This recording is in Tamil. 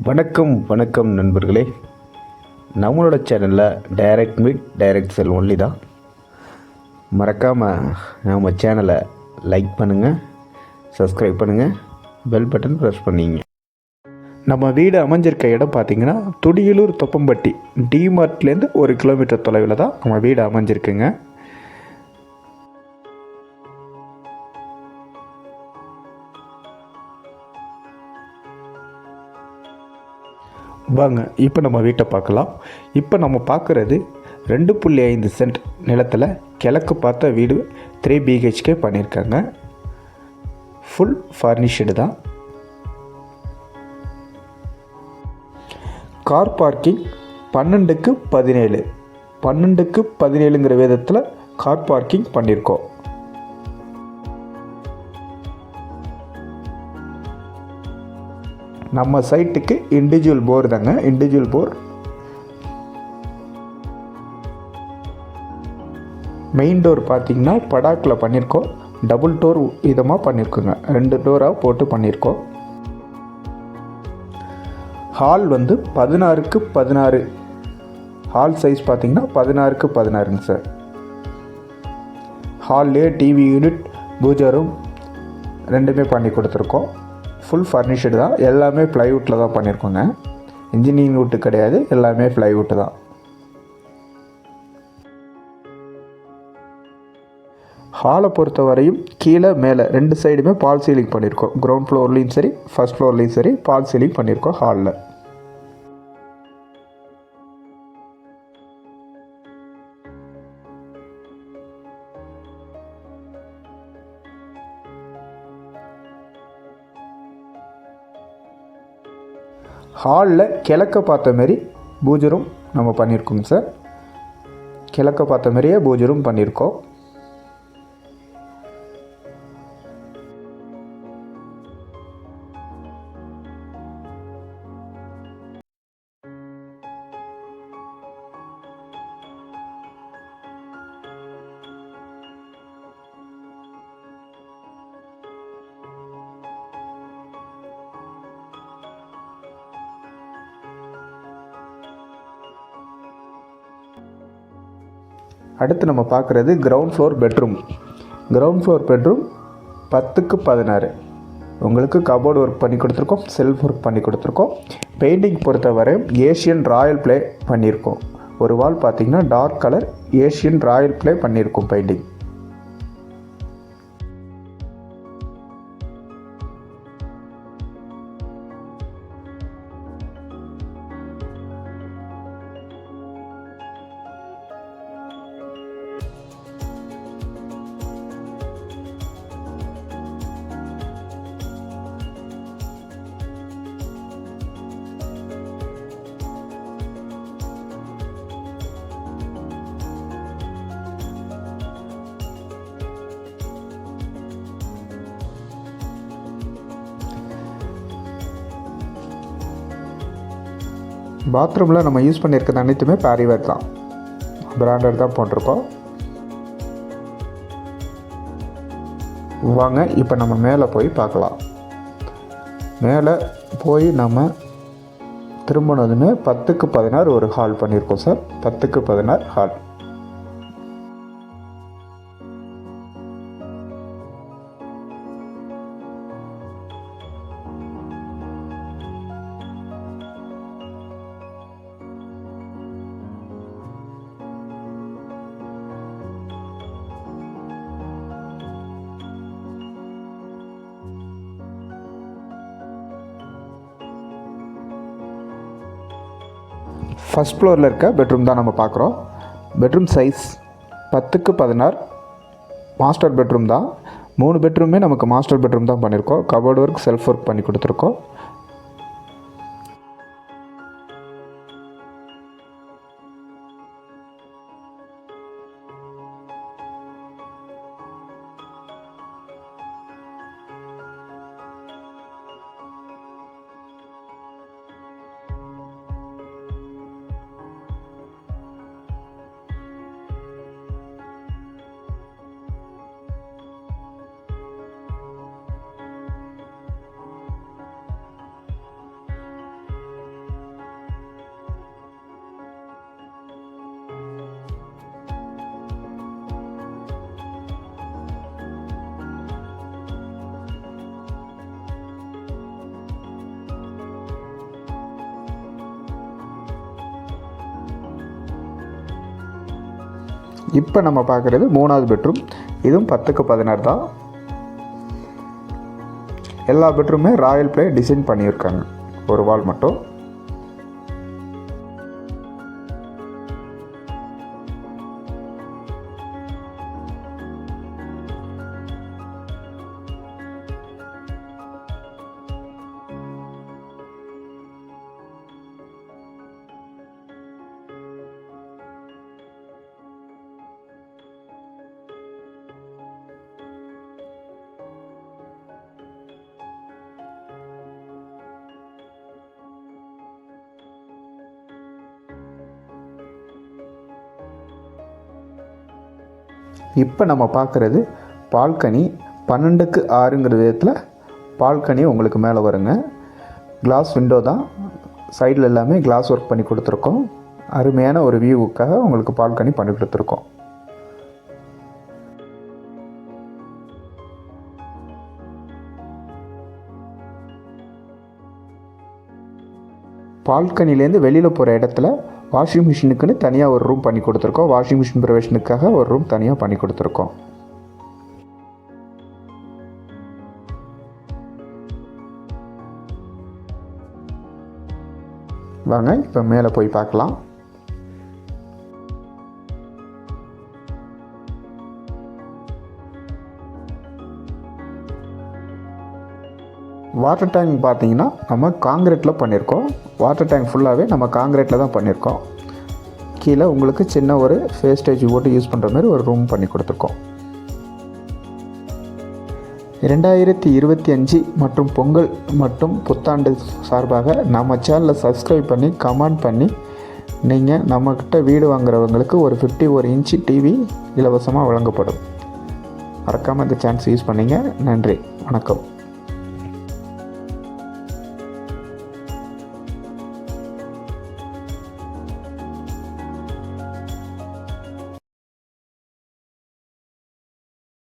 வணக்கம் நண்பர்களே. நம்மளோட சேனலில் டைரக்ட் மீட் டைரக்ட் செல் ஒன்லி தான். மறக்காமல் நம்ம சேனலை லைக் பண்ணுங்கள், சப்ஸ்கிரைப் பண்ணுங்கள், பெல் பட்டன் ப்ரெஸ் பண்ணிங்க. நம்ம வீடு அமைஞ்சிருக்க இடம் பார்த்திங்கன்னா துடியலூர் தொப்பம்பட்டி டிமார்ட்லேருந்து 1 கிலோமீட்டர் தொலைவில் தான் நம்ம வீடு அமைஞ்சிருக்குங்க. வாங்க இப்போ நம்ம வீட்டை பார்க்கலாம். இப்போ நம்ம பார்க்குறது 2.5 சென்ட் நிலத்தில் கிழக்கு பார்த்த வீடு 3 BHK பண்ணியிருக்காங்க. ஃபுல் ஃபர்னிஷ்டு தான். கார் பார்க்கிங் 12க்கு 17 விதத்தில் கார் பார்க்கிங் பண்ணியிருக்கோம். நம்ம சைட்டுக்கு இண்டிவிஜுவல் போர் தாங்க. இண்டிவிஜுவல் போர். மெயின் டோர் பார்த்திங்கன்னா படாக்கில் பண்ணியிருக்கோம். டபுள் டோர் விதமாக பண்ணியிருக்கோங்க. 2 டோராக போட்டு பண்ணியிருக்கோம். ஹால் 16க்கு 16. ஹால் சைஸ் பார்த்திங்கன்னா 16க்கு 16ங்க சார். ஹால்லே டிவி யூனிட், பூஜா ரூம் ரெண்டுமே பண்ணி கொடுத்துருக்கோம். ஃபுல் ஃபர்னிஷ்டு தான். எல்லாமே ப்ளைவுட்டில் தான் பண்ணியிருக்கோங்க. இன்ஜினியரிங் வுட்டு கிடையாது, எல்லாமே ப்ளைவுட்டு தான். ஹாலை பொறுத்த வரையும் கீழே மேலே 2 சைடுமே பால் சீலிங் பண்ணியிருக்கோம். கிரவுண்ட் ஃப்ளோர்லேயும் சரி, ஃபஸ்ட் ஃப்ளோர்லேயும் சரி பால் சீலிங் பண்ணியிருக்கோம் ஹாலில். ஹாலில் கிழக்க பார்த்த மாரி பூஜை ரூம் நம்ம பண்ணியிருக்கோங்க சார். கிழக்க பார்த்த மாதிரியே பூஜை ரூம் பண்ணியிருக்கோம். அடுத்து நம்ம பார்க்குறது ground floor bedroom. Ground floor bedroom 10க்கு 16. உங்களுக்கு கபோர்டு ஒர்க் பண்ணி கொடுத்துருக்கோம், செல்ஃப் ஒர்க் பண்ணி கொடுத்துருக்கோம். பெயிண்டிங் பொறுத்தவரை ஏஷியன் ராயல் ப்ளே பண்ணியிருக்கோம். ஒரு வால் பார்த்திங்கன்னா dark colour Asian Royale Play பண்ணியிருக்கோம் பெயிண்டிங். பாத்ரூமில் நம்ம யூஸ் பண்ணியிருக்கிறது அனைத்துமே பேரிவேர் தான், பிராண்டட் தான் போட்டிருக்கோம். வாங்க இப்போ நம்ம மேலே போய் பார்க்கலாம். மேலே போய் நம்ம திரும்பினதுமே 10க்கு 16 ஒரு ஹால் பண்ணியிருக்கோம் சார். 10க்கு 16 ஹால். ஃபஸ்ட் ஃப்ளோரில் இருக்க பெட்ரூம் தான் நம்ம பார்க்குறோம். பெட்ரூம் சைஸ் 10க்கு 16 மாஸ்டர் பெட்ரூம் தான். 3 பெட்ரூமே நமக்கு மாஸ்டர் பெட்ரூம் தான் பண்ணியிருக்கோம். கபோர்டு ஒர்க், செல்ஃப் ஒர்க் பண்ணி கொடுத்துருக்கோம். இப்போ நம்ம பார்க்குறது 3வது பெட்ரூம். இதுவும் 10க்கு 16 தான். எல்லா பெட்ரூமே ராயல் ப்ளே டிசைன் பண்ணியிருக்காங்க. ஒரு வால் மட்டும். இப்போ நம்ம பார்க்குறது பால்கனி. 12க்கு 6ங்கிற விதத்தில் பால்கனி உங்களுக்கு மேலே வருங்க. கிளாஸ் விண்டோ தான். சைடில் எல்லாமே கிளாஸ் ஒர்க் பண்ணி கொடுத்துருக்கோம். அருமையான ஒரு வியூவுக்காக உங்களுக்கு பால்கனி பண்ணி கொடுத்துருக்கோம். பால்கனிலேருந்து வெளியில் போகிற இடத்துல வாஷிங் மிஷினுக்குன்னு தனியாக ஒரு ரூம் பண்ணி கொடுத்துருக்கோம். வாஷிங் மிஷின் ப்ரொவிஷனுக்காக ஒரு ரூம் தனியாக பண்ணி கொடுத்துருக்கோம். வாங்க இப்போ மேலே போய் பார்க்கலாம். வாட்டர் டேங்க் பார்த்தீங்கன்னா நம்ம காங்கிரீட்டில் பண்ணியிருக்கோம். வாட்டர் டேங்க் ஃபுல்லாகவே நம்ம காங்கிரீட்டில் தான் பண்ணியிருக்கோம். கீழே உங்களுக்கு சின்ன ஒரு வேஸ்டேஜ் போட்டு யூஸ் பண்ணுற மாதிரி ஒரு ரூம் பண்ணி கொடுத்துருக்கோம். 2025 மற்றும் பொங்கல் மற்றும் புத்தாண்டு சார்பாக நம்ம சேனலை சப்ஸ்கிரைப் பண்ணி கமெண்ட் பண்ணி நீங்கள் நம்மக்கிட்ட வீடு வாங்குறவங்களுக்கு ஒரு 51 இன்ச்சு டிவி இலவசமாக வழங்கப்படும். மறக்காமல் இந்த சான்ஸ் யூஸ் பண்ணிங்க. நன்றி, வணக்கம்.